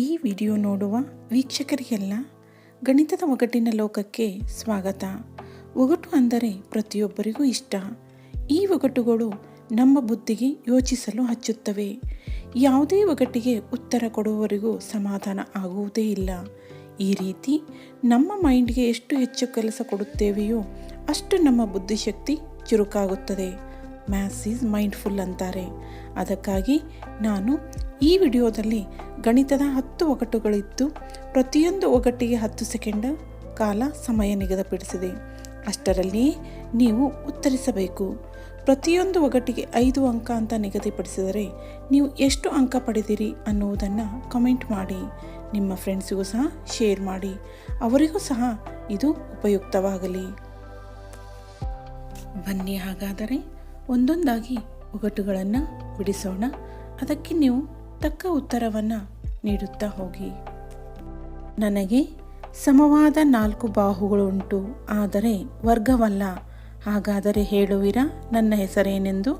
ಈ ವಿಡಿಯೋ ನೋಡುವ ವೀಕ್ಷಕರಿಗೆಲ್ಲ ಗಣಿತದ ಒಗಟಿನ ಲೋಕಕ್ಕೆ ಸ್ವಾಗತ. ಒಗಟು ಅಂದರೆ ಪ್ರತಿಯೊಬ್ಬರಿಗೂ ಇಷ್ಟ. ಈ ಒಗಟುಗಳು ನಮ್ಮ ಬುದ್ಧಿಗೆ ಯೋಚಿಸಲು ಹಚ್ಚುತ್ತವೆ. ಯಾವುದೇ ಒಗಟಿಗೆ ಉತ್ತರ ಕೊಡುವವರೆಗೂ ಸಮಾಧಾನ ಆಗುವುದೇ ಇಲ್ಲ. ಈ ರೀತಿ ನಮ್ಮ ಮೈಂಡ್ಗೆ ಎಷ್ಟು ಹೆಚ್ಚು ಕೆಲಸ ಕೊಡುತ್ತೇವೆಯೋ ಅಷ್ಟು ನಮ್ಮ ಬುದ್ಧಿಶಕ್ತಿ ಚುರುಕಾಗುತ್ತದೆ. ಮ್ಯಾಥ್ಸ್ ಈಸ್ ಮೈಂಡ್ಫುಲ್ ಅಂತಾರೆ. ಅದಕ್ಕಾಗಿ ನಾನು ಈ ವಿಡಿಯೋದಲ್ಲಿ ಗಣಿತದ 10 ಒಗಟುಗಳಿದ್ದು ಪ್ರತಿಯೊಂದು ಒಗಟಿಗೆ 10 ಸೆಕೆಂಡ್ ಕಾಲ ಸಮಯ ನಿಗದಿಪಡಿಸಿದೆ. ಅಷ್ಟರಲ್ಲಿಯೇ ನೀವು ಉತ್ತರಿಸಬೇಕು. ಪ್ರತಿಯೊಂದು ಒಗಟಿಗೆ 5 ಅಂಕ ಅಂತ ನಿಗದಿಪಡಿಸಿದರೆ ನೀವು ಎಷ್ಟು ಅಂಕ ಪಡೆದಿರಿ ಅನ್ನುವುದನ್ನು ಕಮೆಂಟ್ ಮಾಡಿ. ನಿಮ್ಮ ಫ್ರೆಂಡ್ಸಿಗೂ ಸಹ ಶೇರ್ ಮಾಡಿ, ಅವರಿಗೂ ಸಹ ಇದು ಉಪಯುಕ್ತವಾಗಲಿ. ಬನ್ನಿ ಹಾಗಾದರೆ ಒಂದೊಂದಾಗಿ ಒಗಟುಗಳನ್ನು ಬಿಡಿಸೋಣ. ಅದಕ್ಕೆ ನೀವು ತಕ್ಕ ಉತ್ತರವನ್ನು ನೀಡುತ್ತಾ ಹೋಗಿ. ನನಗೆ ಸಮವಾದ 4 ಬಾಹುಗಳುಂಟು, ಆದರೆ ವರ್ಗವಲ್ಲ. ಹಾಗಾದರೆ ಹೇಳುವಿರಾ ನನ್ನ ಹೆಸರೇನೆಂದು?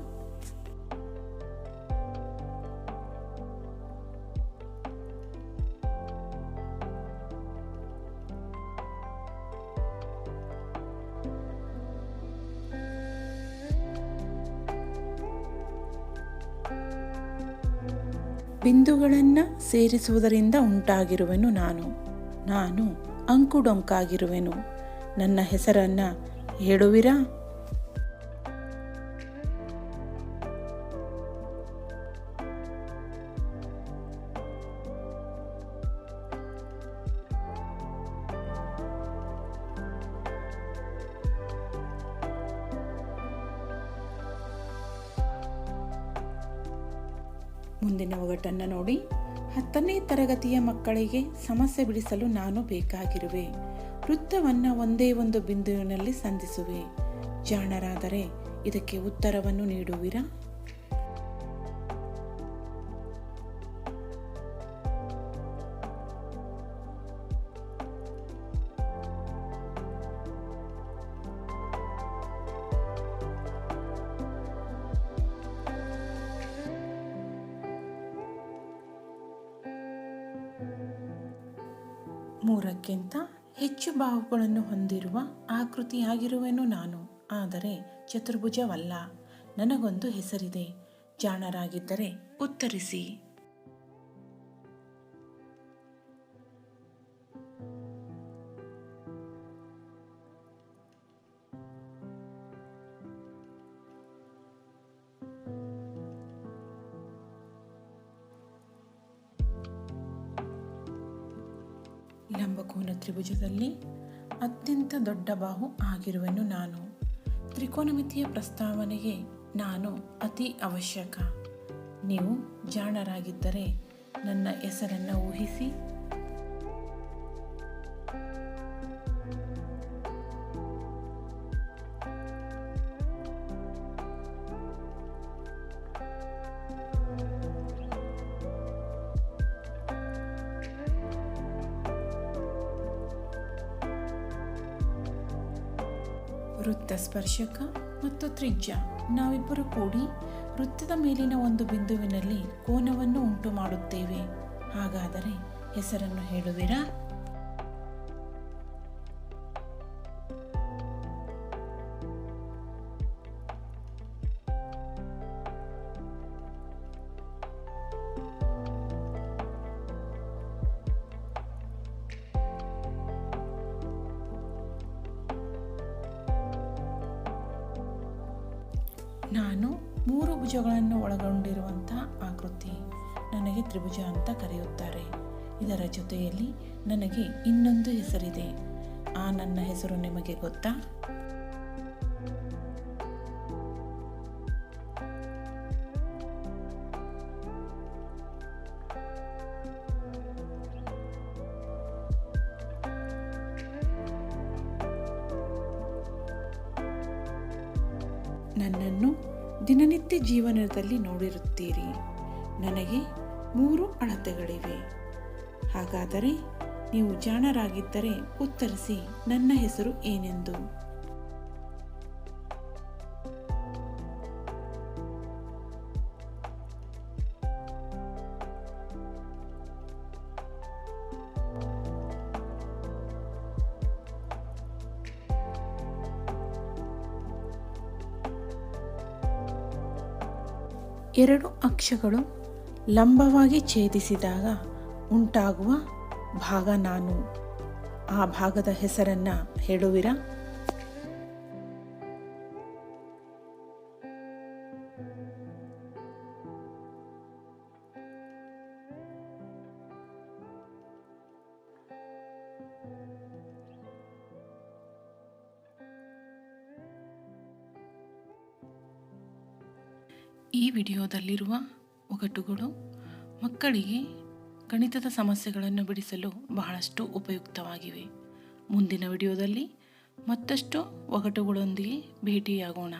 ಬಿಂದುಗಳನ್ನು ಸೇರಿಸುವುದರಿಂದ ಉಂಟಾಗಿರುವೆನು ನಾನು ಅಂಕುಡೊಂಕಾಗಿರುವೆನು. ನನ್ನ ಹೆಸರನ್ನು ಹೇಳುವಿರಾ? ಮುಂದಿನ ಒಗಟನ್ನು ನೋಡಿ. 10ನೇ ತರಗತಿಯ ಮಕ್ಕಳಿಗೆ ಸಮಸ್ಯೆ ಬಿಡಿಸಲು ನಾನು ಬೇಕಾಗಿರುವೆ. ವೃತ್ತವನ್ನು ಒಂದೇ ಒಂದು ಬಿಂದುವಿನಲ್ಲಿ ಸಂಧಿಸುವೆ. ಜಾಣರಾದರೆ ಇದಕ್ಕೆ ಉತ್ತರವನ್ನು ನೀಡುವಿರಾ? ಮೂರಕ್ಕಿಂತ ಹೆಚ್ಚು ಬಾಹುಗಳನ್ನು ಹೊಂದಿರುವ ಆಕೃತಿಯಾಗಿರುವೆನು ನಾನು, ಆದರೆ ಚತುರ್ಭುಜವಲ್ಲ. ನನಗೊಂದು ಹೆಸರಿದೆ. ಜಾಣರಾಗಿದ್ದರೆ ಉತ್ತರಿಸಿ. ಲಂಬಕೋನ ತ್ರಿಭುಜದಲ್ಲಿ ಅತ್ಯಂತ ದೊಡ್ಡ ಬಾಹು ಆಗಿರುವೆನು ನಾನು. ತ್ರಿಕೋನಮಿತಿಯ ಪ್ರಸ್ತಾವನೆಗೆ ನಾನು ಅತಿ ಅವಶ್ಯಕ. ನೀವು ಜಾಣರಾಗಿದ್ದರೆ ನನ್ನ ಹೆಸರನ್ನು ಊಹಿಸಿ. ವೃತ್ತ ಸ್ಪರ್ಶಕ ಮತ್ತು ತ್ರಿಜ್ಯ ನಾವಿಬ್ಬರು ಕೂಡಿ ವೃತ್ತದ ಮೇಲಿನ ಒಂದು ಬಿಂದುವಿನಲ್ಲಿ ಕೋನವನ್ನು ಉಂಟು ಮಾಡುತ್ತೇವೆ. ಹಾಗಾದರೆ ಹೆಸರನ್ನು ಹೇಳುವಿರಾ? ನಾನು 3 ಭುಜಗಳನ್ನು ಒಳಗೊಂಡಿರುವಂತಹ ಆಕೃತಿ. ನನಗೆ ತ್ರಿಭುಜ ಅಂತ ಕರೆಯುತ್ತಾರೆ. ಇದರ ಜೊತೆಯಲ್ಲಿ ನನಗೆ ಇನ್ನೊಂದು ಹೆಸರಿದೆ. ಆ ನನ್ನ ಹೆಸರು ನಿಮಗೆ ಗೊತ್ತಾ? ನನ್ನನ್ನು ದಿನನಿತ್ಯ ಜೀವನದಲ್ಲಿ ನೋಡಿರುತ್ತೀರಿ. ನನಗೆ 3 ಅಳತೆಗಳಿವೆ. ಹಾಗಾದರೆ ನೀವು ಜಾಣರಾಗಿದ್ದರೆ ಉತ್ತರಿಸಿ ನನ್ನ ಹೆಸರು ಏನೆಂದು. ಎರಡು ಅಕ್ಷಗಳು ಲಂಬವಾಗಿ ಛೇದಿಸಿದಾಗ ಉಂಟಾಗುವ ಭಾಗ ನಾನು. ಆ ಭಾಗದ ಹೆಸರನ್ನು ಹೇಳುವಿರಾ? ಈ ವಿಡಿಯೋದಲ್ಲಿರುವ ಒಗಟುಗಳು ಮಕ್ಕಳಿಗೆ ಗಣಿತದ ಸಮಸ್ಯೆಗಳನ್ನು ಬಿಡಿಸಲು ಬಹಳಷ್ಟು ಉಪಯುಕ್ತವಾಗಿವೆ. ಮುಂದಿನ ವಿಡಿಯೋದಲ್ಲಿ ಮತ್ತಷ್ಟು ಒಗಟುಗಳೊಂದಿಗೆ ಭೇಟಿಯಾಗೋಣ.